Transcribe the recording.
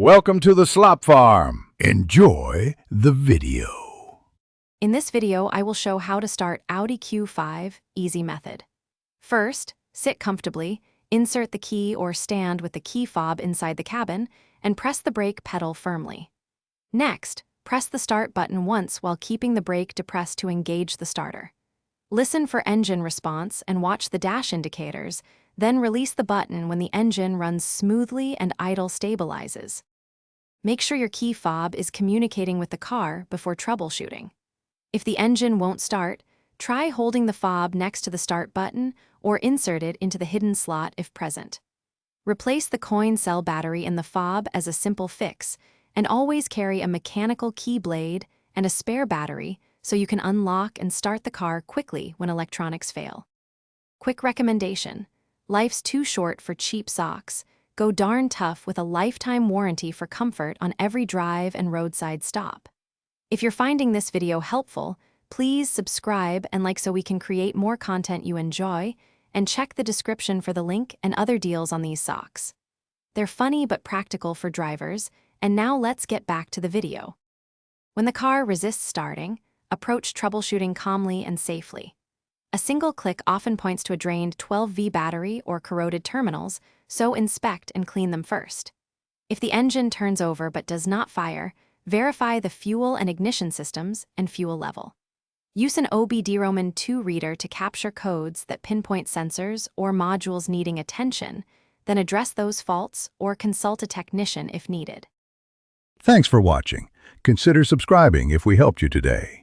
Welcome to the Slop Farm. Enjoy the video. In this video, I will show how to start Audi Q5 easy method. First, sit comfortably, insert the key or stand with the key fob inside the cabin, and press the brake pedal firmly. Next, press the start button once while keeping the brake depressed to engage the starter. Listen for engine response and watch the dash indicators, then release the button when the engine runs smoothly and idle stabilizes. Make sure your key fob is communicating with the car before troubleshooting. If the engine won't start, try holding the fob next to the start button or insert it into the hidden slot if present. Replace the coin cell battery in the fob as a simple fix, and always carry a mechanical key blade and a spare battery so you can unlock and start the car quickly when electronics fail. Quick recommendation: life's too short for cheap socks. Go darn tough with a lifetime warranty for comfort on every drive and roadside stop. If you're finding this video helpful, please subscribe and like so we can create more content you enjoy, and check the description for the link and other deals on these socks. They're funny but practical for drivers, and now let's get back to the video. When the car resists starting, approach troubleshooting calmly and safely. A single click often points to a drained 12V battery or corroded terminals, so inspect and clean them first. If the engine turns over but does not fire, verify the fuel and ignition systems and fuel level. Use an OBD-ROMAN2 reader to capture codes that pinpoint sensors or modules needing attention, then address those faults or consult a technician if needed. Thanks for watching. Consider subscribing if we helped you today.